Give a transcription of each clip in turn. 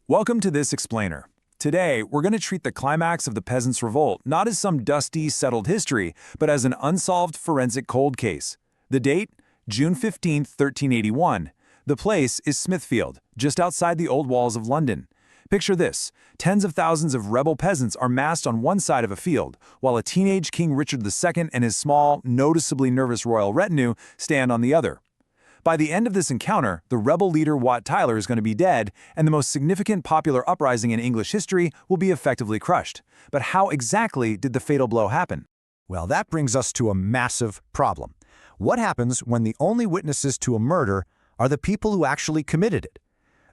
Welcome to this explainer. Today, we're going to treat the climax of the Peasants' Revolt not as some dusty, settled history, but as an unsolved forensic cold case. The date? June 15, 1381. The place is Smithfield, just outside the old walls of London. Picture this. Tens of thousands of rebel peasants are massed on one side of a field, while a teenage King Richard II and his small, noticeably nervous royal retinue stand on the other. By the end of this encounter, the rebel leader Wat Tyler is going to be dead, and the most significant popular uprising in English history will be effectively crushed. But how exactly did the fatal blow happen? Well, that brings us to a massive problem. What happens when the only witnesses to a murder are the people who actually committed it?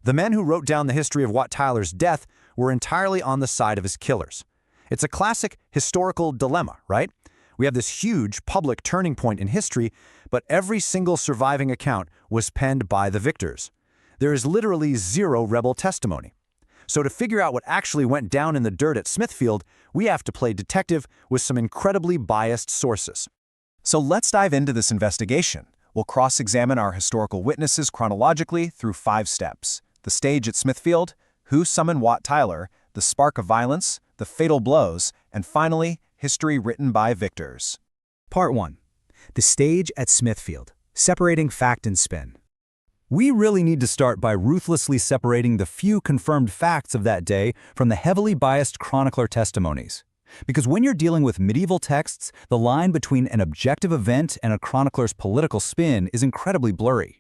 The men who wrote down the history of Wat Tyler's death were entirely on the side of his killers. It's a classic historical dilemma, right? We have this huge public turning point in history, but every single surviving account was penned by the victors. There is literally zero rebel testimony. So to figure out what actually went down in the dirt at Smithfield, we have to play detective with some incredibly biased sources. So let's dive into this investigation. We'll cross-examine our historical witnesses chronologically through 5 steps. The stage at Smithfield, who summoned Wat Tyler, the spark of violence, the fatal blows, and finally, history written by victors. Part 1. The stage at Smithfield, separating fact and spin. We really need to start by ruthlessly separating the few confirmed facts of that day from the heavily biased chronicler testimonies. Because when you're dealing with medieval texts, the line between an objective event and a chronicler's political spin is incredibly blurry.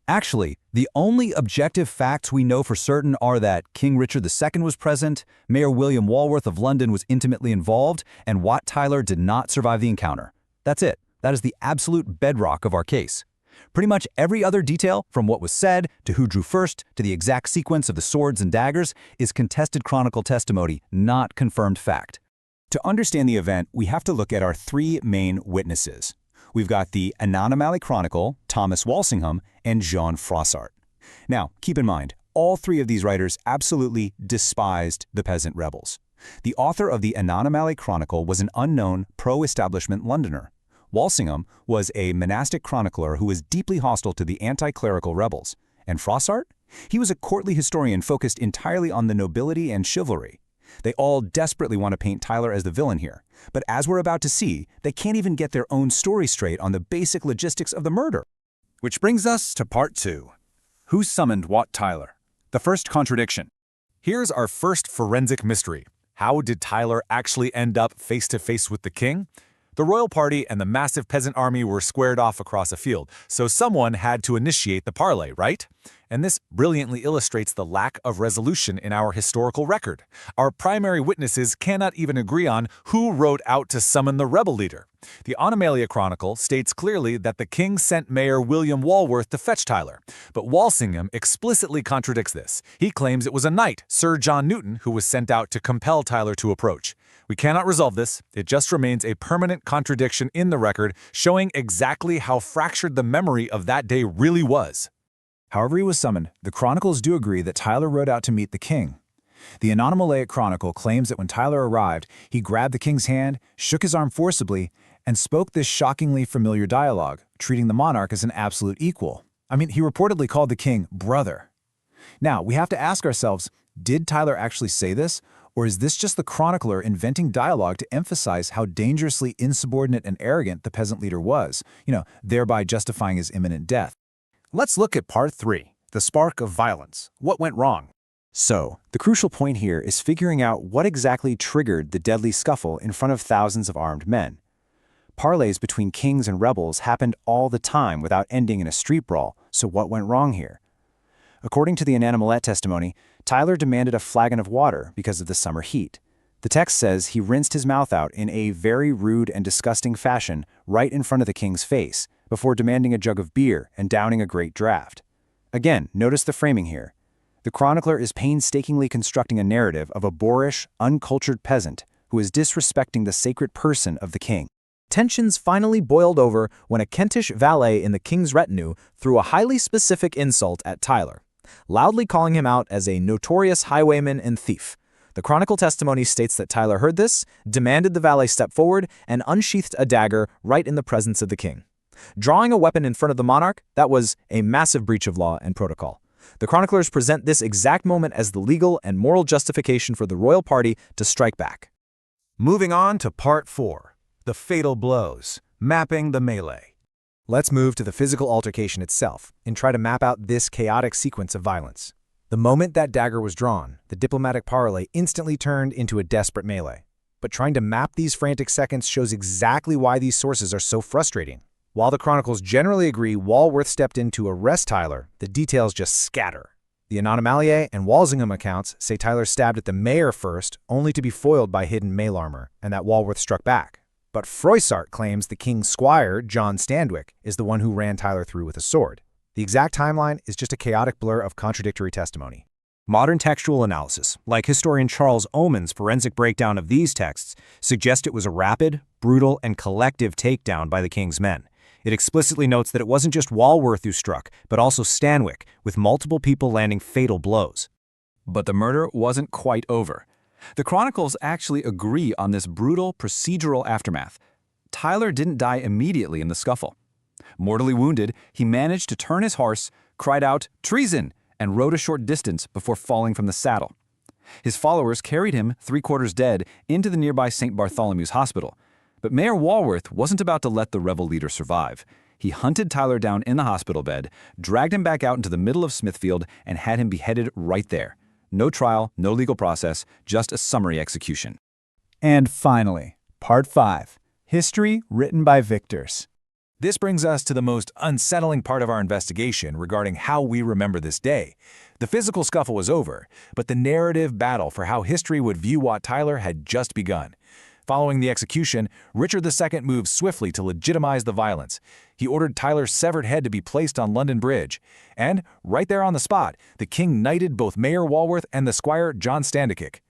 Actually, the only objective facts we know for certain are that King Richard II was present, Mayor William Walworth of London was intimately involved, and Wat Tyler did not survive the encounter. That's it. That is the absolute bedrock of our case. Pretty much every other detail, from what was said, to who drew first, to the exact sequence of the swords and daggers, is contested chronicle testimony, not confirmed fact. To understand the event, we have to look at our 3 main witnesses. We've got the Anomaly Chronicle, Thomas Walsingham, and Jean Froissart. Now, keep in mind, all 3 of these writers absolutely despised the peasant rebels. The author of the Anomaly Chronicle was an unknown, pro-establishment Londoner. Walsingham was a monastic chronicler who was deeply hostile to the anti-clerical rebels. And Froissart? He was a courtly historian focused entirely on the nobility and chivalry. They all desperately want to paint Tyler as the villain here. But as we're about to see, they can't even get their own story straight on the basic logistics of the murder. Which brings us to part 2. Who summoned Wat Tyler? The first contradiction. Here's our first forensic mystery. How did Tyler actually end up face-to-face with the king? The royal party and the massive peasant army were squared off across a field, so someone had to initiate the parley, right? And this brilliantly illustrates the lack of resolution in our historical record. Our primary witnesses cannot even agree on who rode out to summon the rebel leader. The Anomaly Chronicle states clearly that the king sent Mayor William Walworth to fetch Tyler, but Walsingham explicitly contradicts this. He claims it was a knight, Sir John Newton, who was sent out to compel Tyler to approach. We cannot resolve this. It just remains a permanent contradiction in the record, showing exactly how fractured the memory of that day really was. However he was summoned, the chronicles do agree that Tyler rode out to meet the king. The Anomaly Chronicle claims that when Tyler arrived, he grabbed the king's hand, shook his arm forcibly, and spoke this shockingly familiar dialogue, treating the monarch as an absolute equal. He reportedly called the king brother. Now, we have to ask ourselves, did Tyler actually say this? Or is this just the chronicler inventing dialogue to emphasize how dangerously insubordinate and arrogant the peasant leader was, thereby justifying his imminent death? Let's look at part 3, the spark of violence. What went wrong? So, the crucial point here is figuring out what exactly triggered the deadly scuffle in front of thousands of armed men. Parleys between kings and rebels happened all the time without ending in a street brawl, so what went wrong here? According to the Anomaly testimony, Tyler demanded a flagon of water because of the summer heat. The text says he rinsed his mouth out in a very rude and disgusting fashion right in front of the king's face, before demanding a jug of beer and downing a great draft. Again, notice the framing here. The chronicler is painstakingly constructing a narrative of a boorish, uncultured peasant who is disrespecting the sacred person of the king. Tensions finally boiled over when a Kentish valet in the king's retinue threw a highly specific insult at Tyler, loudly calling him out as a notorious highwayman and thief. The chronicle testimony states that Tyler heard this, demanded the valet step forward, and unsheathed a dagger right in the presence of the king. Drawing a weapon in front of the monarch, that was a massive breach of law and protocol. The chroniclers present this exact moment as the legal and moral justification for the royal party to strike back. Moving on to Part 4, the fatal blows, mapping the melee. Let's move to the physical altercation itself and try to map out this chaotic sequence of violence. The moment that dagger was drawn, the diplomatic parley instantly turned into a desperate melee. But trying to map these frantic seconds shows exactly why these sources are so frustrating. While the chronicles generally agree Walworth stepped in to arrest Tyler, the details just scatter. The Anomalieae and Walsingham accounts say Tyler stabbed at the mayor first, only to be foiled by hidden mail armor, and that Walworth struck back. But Froissart claims the king's squire, John Standwick, is the one who ran Tyler through with a sword. The exact timeline is just a chaotic blur of contradictory testimony. Modern textual analysis, like historian Charles Oman's forensic breakdown of these texts, suggest it was a rapid, brutal, and collective takedown by the king's men. It explicitly notes that it wasn't just Walworth who struck, but also Standwick, with multiple people landing fatal blows. But the murder wasn't quite over. The chronicles actually agree on this brutal procedural aftermath. Tyler didn't die immediately in the scuffle. Mortally wounded, he managed to turn his horse, cried out, "Treason!" and rode a short distance before falling from the saddle. His followers carried him, three-quarters dead, into the nearby St. Bartholomew's Hospital. But Mayor Walworth wasn't about to let the rebel leader survive. He hunted Tyler down in the hospital bed, dragged him back out into the middle of Smithfield, and had him beheaded right there. No trial, no legal process, just a summary execution. And finally, Part 5, History Written by Victors. This brings us to the most unsettling part of our investigation regarding how we remember this day. The physical scuffle was over, but the narrative battle for how history would view Wat Tyler had just begun. Following the execution, Richard II moved swiftly to legitimize the violence. He ordered Tyler's severed head to be placed on London Bridge. And, right there on the spot, the king knighted both Mayor Walworth and the squire John Standwick.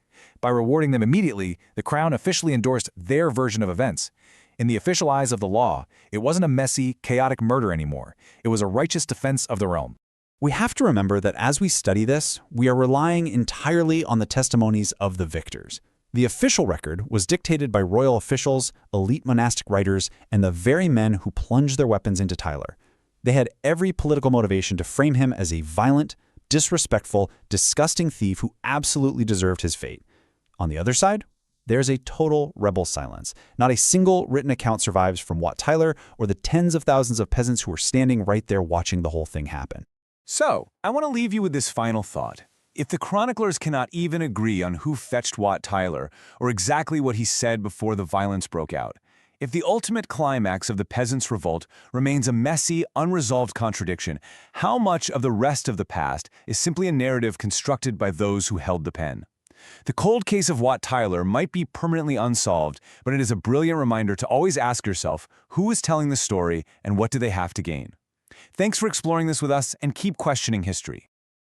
By rewarding them immediately, the crown officially endorsed their version of events. In the official eyes of the law, it wasn't a messy, chaotic murder anymore. It was a righteous defense of the realm. We have to remember that as we study this, we are relying entirely on the testimonies of the victors. The official record was dictated by royal officials, elite monastic writers, and the very men who plunged their weapons into Tyler. They had every political motivation to frame him as a violent, disrespectful, disgusting thief who absolutely deserved his fate. On the other side, there's a total rebel silence. Not a single written account survives from Wat Tyler or the tens of thousands of peasants who were standing right there watching the whole thing happen. So, I want to leave you with this final thought. If the chroniclers cannot even agree on who fetched Wat Tyler or exactly what he said before the violence broke out, if the ultimate climax of the peasants' revolt remains a messy, unresolved contradiction, how much of the rest of the past is simply a narrative constructed by those who held the pen? The cold case of Wat Tyler might be permanently unsolved, but it is a brilliant reminder to always ask yourself, who is telling the story and what do they have to gain? Thanks for exploring this with us, and keep questioning history.